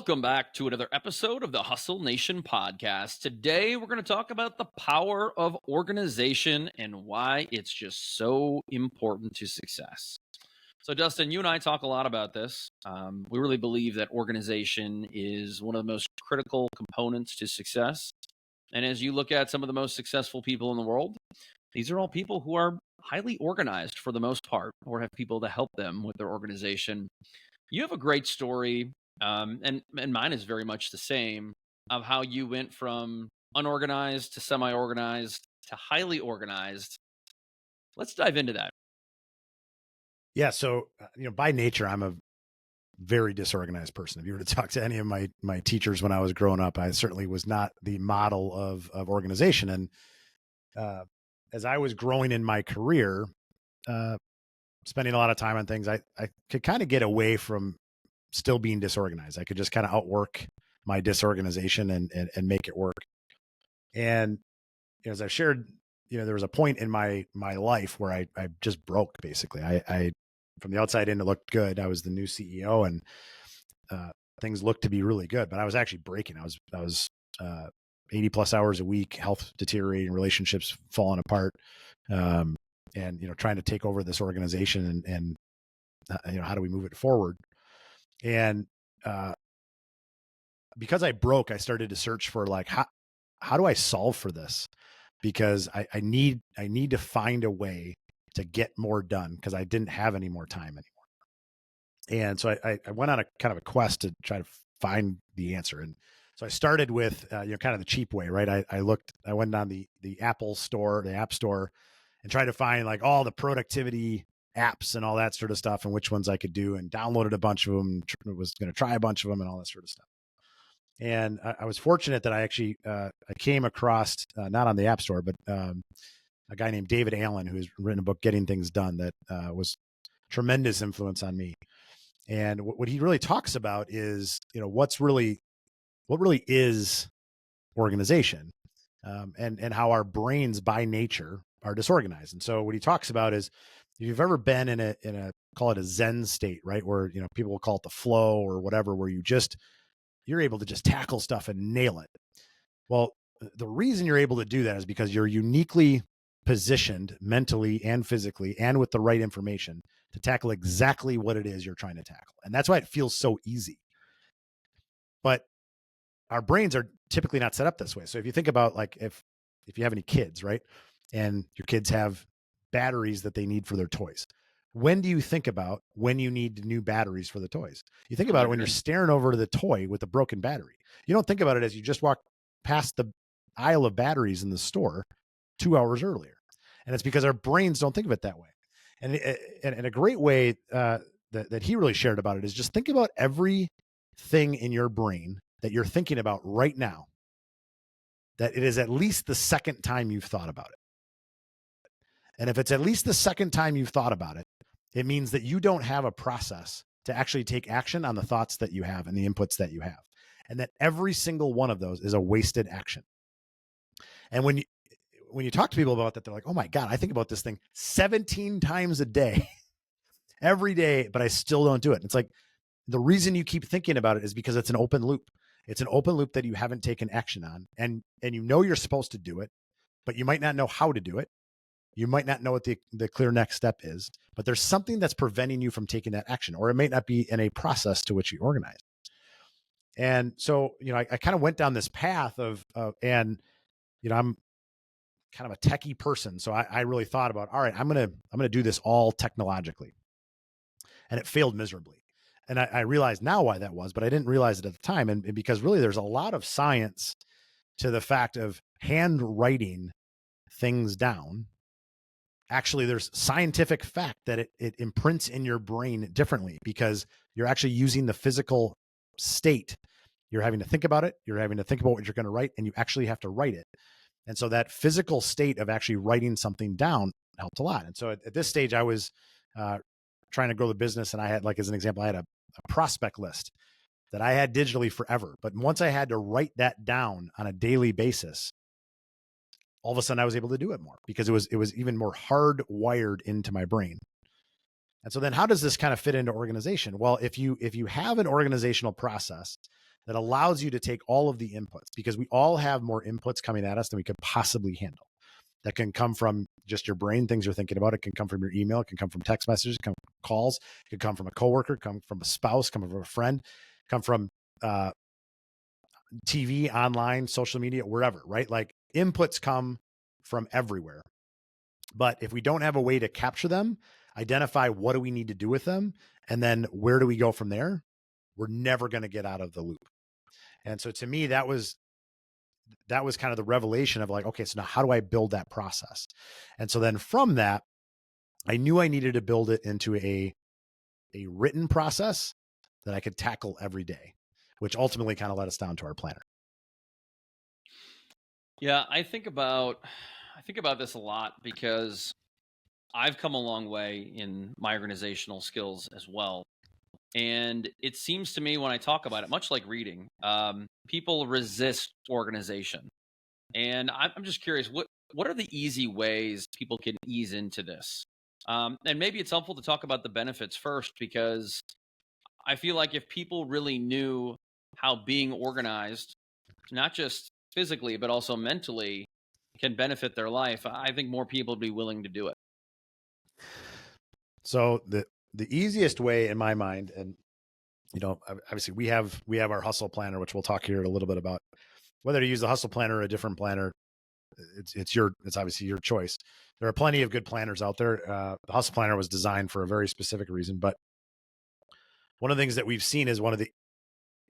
Welcome back to another episode of the Hustle Nation podcast. Today, we're going to talk about the power of organization and why it's just so important to success. So, Dustin, you and I talk a lot about this. We really believe that organization is one of the most critical components to success. And as you look at some of the most successful people in the world, these are all people who are highly organized for the most part, or have people to help them with their organization. You have a great story, and mine is very much the same, of how you went from unorganized to semi-organized to highly organized. Let's dive into that. Yeah. So, by nature, I'm a very disorganized person. If you were to talk to any of my teachers when I was growing up, I certainly was not the model of organization. And as I was growing in my career, uh, spending a lot of time on things, I could kind of get away from still being disorganized. I could just kind of outwork my disorganization and make it work. And as I've shared, there was a point in my life where I just broke. Basically, I from the outside in, it looked good. I was the new CEO, and things looked to be really good, but I was actually breaking. I was 80 plus hours a week, health deteriorating, relationships falling apart, and trying to take over this organization and how do we move it forward? And because I broke, I started to search for like how do I solve for this? Because I need to find a way to get more done, because I didn't have any more time anymore. And so I went on a kind of a quest to try to find the answer. And so I started with kind of the cheap way, right? I went on the Apple store, the App Store, and tried to find like all the productivity apps and all that sort of stuff, and which ones I could do, and downloaded a bunch of them. Was going to try a bunch of them and all that sort of stuff. And I was fortunate that I actually I came across not on the App Store, but a guy named David Allen, who has written a book, Getting Things Done, that was tremendous influence on me. And what he really talks about is, what really is organization, and how our brains by nature are disorganized. And so what he talks about is, if you've ever been in a call it a Zen state, right, where people will call it the flow or whatever, where you're able to just tackle stuff and nail it. Well, the reason you're able to do that is because you're uniquely positioned mentally and physically and with the right information to tackle exactly what it is you're trying to tackle. And that's why it feels so easy. But our brains are typically not set up this way. So if you think about, like, if you have any kids, right, and your kids have batteries that they need for their toys, when do you think about when you need new batteries for the toys? You think about it when you're staring over to the toy with a broken battery. You don't think about it as you just walk past the aisle of batteries in the store 2 hours earlier. And it's because our brains don't think of it that way. And a great way that he really shared about it is, just think about everything in your brain that you're thinking about right now, that it is at least the second time you've thought about it. And if it's at least the second time you've thought about it, it means that you don't have a process to actually take action on the thoughts that you have and the inputs that you have. And that every single one of those is a wasted action. And when you talk to people about that, they're like, oh my God, I think about this thing 17 times a day, every day, but I still don't do it. And it's like, the reason you keep thinking about it is because it's an open loop. It's an open loop that you haven't taken action on. And you're supposed to do it, but you might not know how to do it. You might not know what the clear next step is, but there's something that's preventing you from taking that action, or it may not be in a process to which you organize. And so, I kind of went down this path and I'm kind of a techie person. So I really thought about, all right, I'm going to do this all technologically, and it failed miserably. And I realize now why that was, but I didn't realize it at the time. And because really there's a lot of science to the fact of handwriting things down. Actually, there's scientific fact that it imprints in your brain differently, because you're actually using the physical state. You're having to think about it. You're having to think about what you're going to write, and you actually have to write it. And so that physical state of actually writing something down helped a lot. And so at this stage, I was trying to grow the business, and I had, like, as an example, I had a prospect list that I had digitally forever. But once I had to write that down on a daily basis, all of a sudden I was able to do it more, because it was even more hardwired into my brain. And so then how does this kind of fit into organization? Well, if you have an organizational process that allows you to take all of the inputs, because we all have more inputs coming at us than we could possibly handle. That can come from just your brain, things you're thinking about. It can come from your email. It can come from text messages, come from calls. It can come from a coworker, come from a spouse, come from a friend, come from TV, online, social media, wherever, right? Like inputs come from everywhere. But if we don't have a way to capture them, identify what do we need to do with them, and then where do we go from there, we're never going to get out of the loop. And so to me, that was kind of the revelation of like, okay, so now how do I build that process? And so then from that, I knew I needed to build it into a written process that I could tackle every day, which ultimately kind of led us down to our planner. Yeah, I think about this a lot because I've come a long way in my organizational skills as well. And it seems to me when I talk about it, much like reading, people resist organization. And I'm just curious, what are the easy ways people can ease into this? And maybe it's helpful to talk about the benefits first, because I feel like if people really knew how being organized, not just physically, but also mentally, can benefit their life, I think more people would be willing to do it. So the easiest way in my mind, and obviously we have our hustle planner, which we'll talk here a little bit about. Whether to use the hustle planner or a different planner, it's obviously your choice. There are plenty of good planners out there. The hustle planner was designed for a very specific reason, but one of the things that we've seen is one of the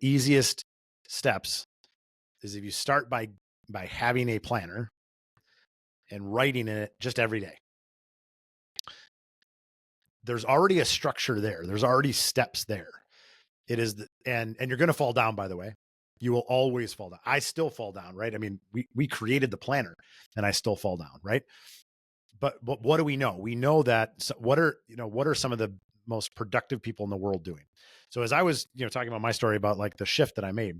easiest steps is if you start by having a planner and writing in it just every day. There's already a structure there. There's already steps there. It is, and you're going to fall down, by the way. You will always fall down. I still fall down, right? I mean, we created the planner and I still fall down, right? But what do we know? We know that what are some of the most productive people in the world doing? So as I was, talking about my story about like the shift that I made,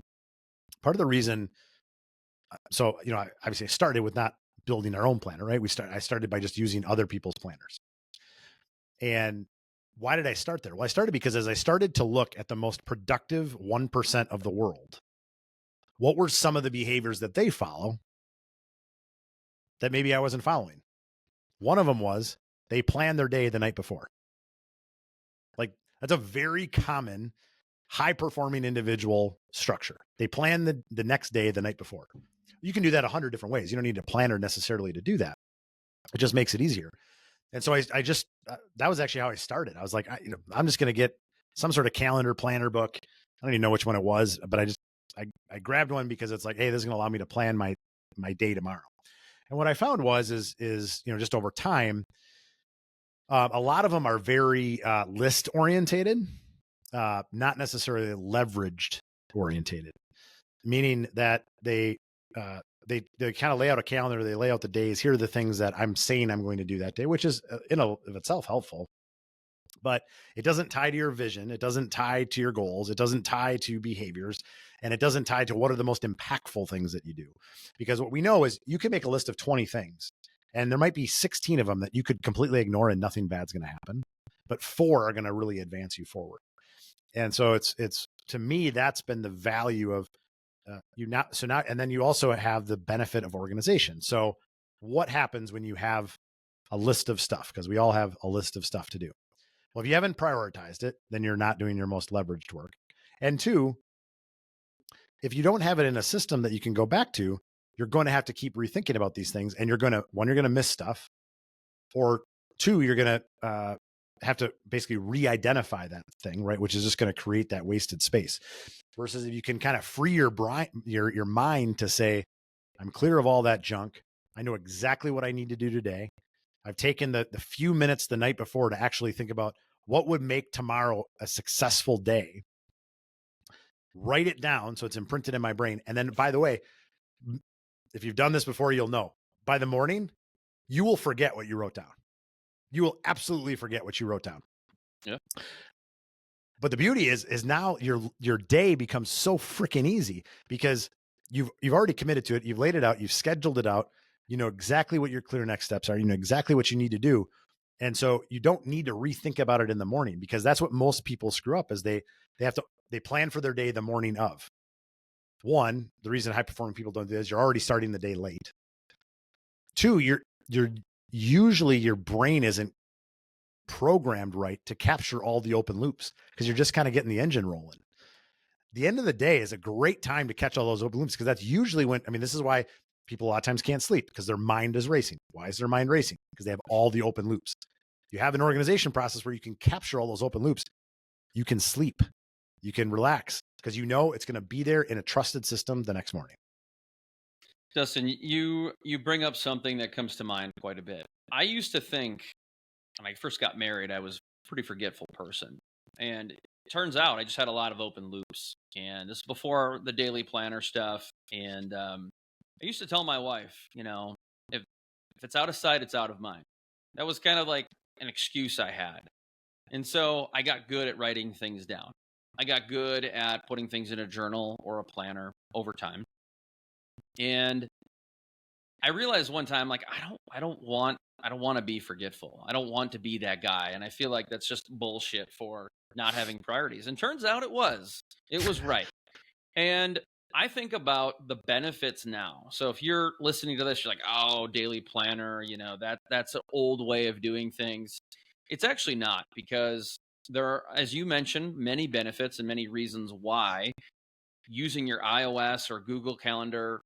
part of the reason, so, obviously I started with not building our own planner, right? I started by just using other people's planners. And why did I start there? Well, I started because as I started to look at the most productive 1% of the world, what were some of the behaviors that they follow that maybe I wasn't following? One of them was they plan their day the night before. Like that's a very common high performing individual structure. They plan the next day the night before. You can do that 100 different ways. You don't need a planner necessarily to do that. It just makes it easier. And so I just, that was actually how I started. I was like, I'm just going to get some sort of calendar planner book. I don't even know which one it was, but I grabbed one because it's like, hey, this is going to allow me to plan my day tomorrow. And what I found is just over time, a lot of them are very list orientated, not necessarily leveraged orientated, meaning that they kind of lay out a calendar. They lay out the days. Here are the things that I'm saying I'm going to do that day, which is in of itself helpful, but it doesn't tie to your vision. It doesn't tie to your goals. It doesn't tie to behaviors, and it doesn't tie to what are the most impactful things that you do. Because what we know is you can make a list of 20 things and there might be 16 of them that you could completely ignore and nothing bad's going to happen, but 4 are going to really advance you forward. And so it's to me, that's been the value of and then you also have the benefit of organization. So what happens when you have a list of stuff? Because we all have a list of stuff to do. Well, if you haven't prioritized it, then you're not doing your most leveraged work. And 2, if you don't have it in a system that you can go back to, you're going to have to keep rethinking about these things. And you're going to miss stuff, or 2, you're going to have to basically re-identify that thing, right? Which is just going to create that wasted space. Versus if you can kind of free your mind to say, I'm clear of all that junk. I know exactly what I need to do today. I've taken the few minutes the night before to actually think about what would make tomorrow a successful day. Write it down so it's imprinted in my brain. And then, by the way, if you've done this before, you'll know by the morning, you will forget what you wrote down. You will absolutely forget what you wrote down. Yeah. But the beauty is now your day becomes so freaking easy because you've already committed to it. You've laid it out. You've scheduled it out. You know exactly what your clear next steps are. You know exactly what you need to do. And so you don't need to rethink about it in the morning, because that's what most people screw up is they plan for their day the morning of. one, the reason high performing people don't do this, you're already starting the day late. Two, you're usually your brain isn't programmed right to capture all the open loops because you're just kind of getting the engine rolling. The end of the day is a great time to catch all those open loops because that's usually when, I mean, this is why people a lot of times can't sleep because their mind is racing. Why is their mind racing? Because they have all the open loops. You have an organization process where you can capture all those open loops. You can sleep, you can relax because you know it's going to be there in a trusted system the next morning. Justin, you bring up something that comes to mind quite a bit. I used to think when I first got married, I was a pretty forgetful person. And it turns out I just had a lot of open loops. And this is before the daily planner stuff. And I used to tell my wife, if it's out of sight, it's out of mind. That was kind of like an excuse I had. And so I got good at writing things down. I got good at putting things in a journal or a planner over time. And I realized one time, like, I don't want to be forgetful. I don't want to be that guy. And I feel like that's just bullshit for not having priorities. And turns out it was right. And I think about the benefits now. So if you're listening to this, you're like, oh, daily planner, that's an old way of doing things. It's actually not, because there are, as you mentioned, many benefits and many reasons why using your iOS or Google Calendar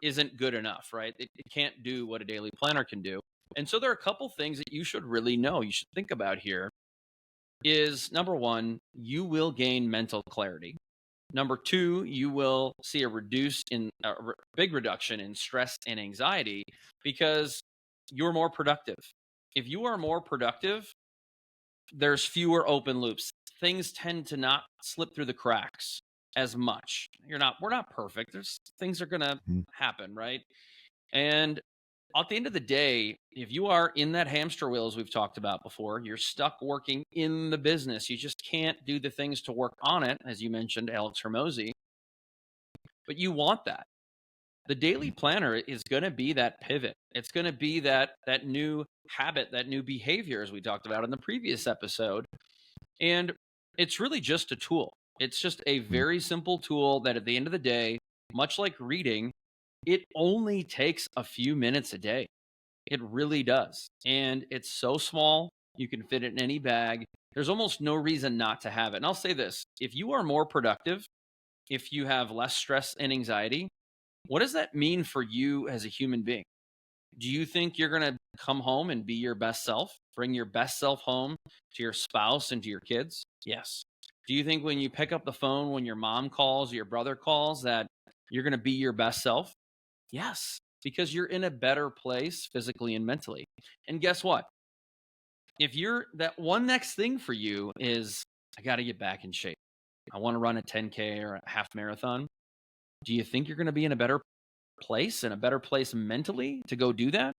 isn't good enough, right? It can't do what a daily planner can do. And so there are a couple things that you should really know, you should think about here is, number one, you will gain mental clarity. Number two, you will see a big reduction in stress and anxiety because you're more productive. If you are more productive, there's fewer open loops. Things tend to not slip through the cracks as much. We're not perfect. There's things are going to happen, right? And at the end of the day, if you are in that hamster wheel, as we've talked about before, you're stuck working in the business. You just can't do the things to work on it, as you mentioned, Alex Hermosi. But you want that. The daily planner is going to be that pivot. It's going to be that new habit, that new behavior, as we talked about in the previous episode. And it's really just a tool. It's just a very simple tool that at the end of the day, much like reading, it only takes a few minutes a day. It really does. And it's so small, you can fit it in any bag. There's almost no reason not to have it. And I'll say this, if you are more productive, if you have less stress and anxiety, what does that mean for you as a human being? Do you think you're going to come home and be your best self? Bring your best self home to your spouse and to your kids? Yes. Do you think when you pick up the phone, when your mom calls, your brother calls, that you're going to be your best self? Yes, because you're in a better place physically and mentally. And guess what? If you're that one next thing for you is, I got to get back in shape. I want to run a 10K or a half marathon. Do you think you're going to be in a better place mentally to go do that?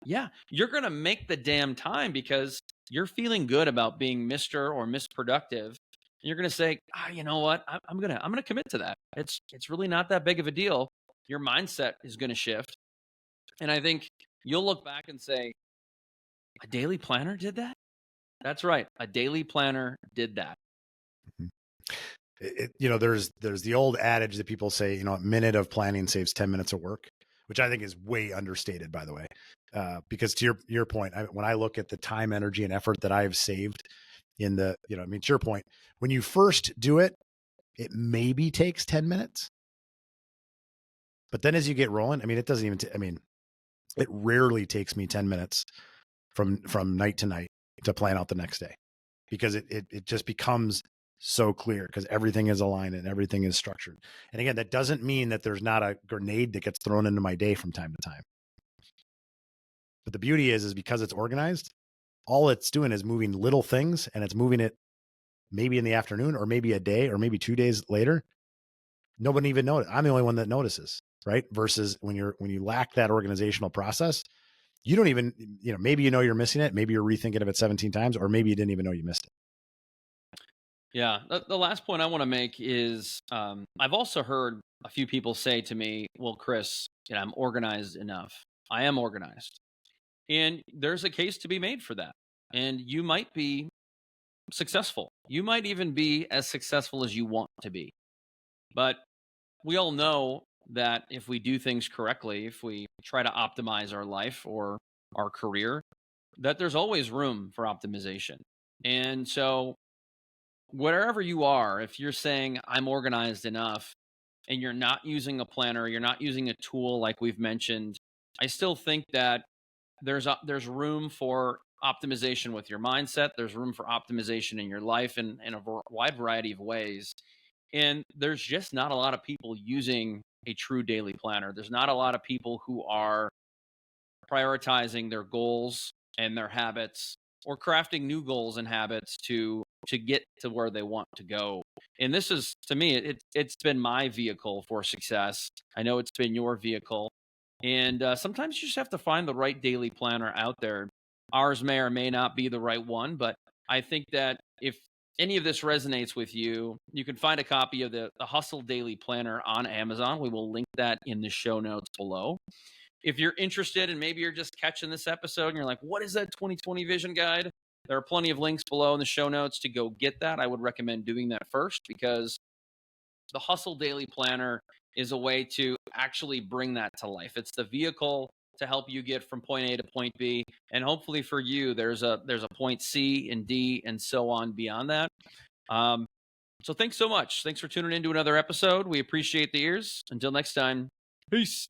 Yeah, you're going to make the damn time because you're feeling good about being Mr. or Miss Productive. And you're going to say, you know what? I'm going to commit to that. It's really not that big of a deal. Your mindset is going to shift. And I think you'll look back and say, a daily planner did that? That's right. A daily planner did that. There's the old adage that people say, a minute of planning saves 10 minutes of work, which I think is way understated, by the way. Because to your point, when I look at the time, energy, and effort that I've saved in to your point, when you first do it, it maybe takes 10 minutes. But then as you get rolling, it doesn't even, it rarely takes me 10 minutes from night to night to plan out the next day, because it just becomes so clear because everything is aligned and everything is structured. And again, that doesn't mean that there's not a grenade that gets thrown into my day from time to time. But the beauty is because it's organized, all it's doing is moving little things, and it's moving it maybe in the afternoon or maybe a day or maybe 2 days later. Nobody even noticed. I'm the only one that notices, right? Versus when you lack that organizational process, you don't even, maybe you're missing it. Maybe you're rethinking of it 17 times, or maybe you didn't even know you missed it. Yeah. The last point I want to make is I've also heard a few people say to me, well, Chris, I'm organized enough. I am organized. And there's a case to be made for that. And you might be successful. You might even be as successful as you want to be. But we all know that if we do things correctly, if we try to optimize our life or our career, that there's always room for optimization. And so, wherever you are, if you're saying, I'm organized enough, and you're not using a planner, you're not using a tool like we've mentioned, I still think that there's room for optimization with your mindset. There's room for optimization in your life in a wide variety of ways. And there's just not a lot of people using a true daily planner. There's not a lot of people who are prioritizing their goals and their habits, or crafting new goals and habits to get to where they want to go. And this is, to me, it's been my vehicle for success. I know it's been your vehicle. And sometimes you just have to find the right daily planner out there. Ours may or may not be the right one, but I think that if any of this resonates with you, you can find a copy of the Hustle Daily Planner on Amazon. We will link that in the show notes below. If you're interested and maybe you're just catching this episode and you're like, what is that 2020 vision guide? There are plenty of links below in the show notes to go get that. I would recommend doing that first, because the Hustle Daily Planner is a way to actually bring that to life. It's the vehicle to help you get from point A to point B. And hopefully for you, there's a point C and D and so on beyond that. So thanks so much. Thanks for tuning in to another episode. We appreciate the ears. Until next time, peace.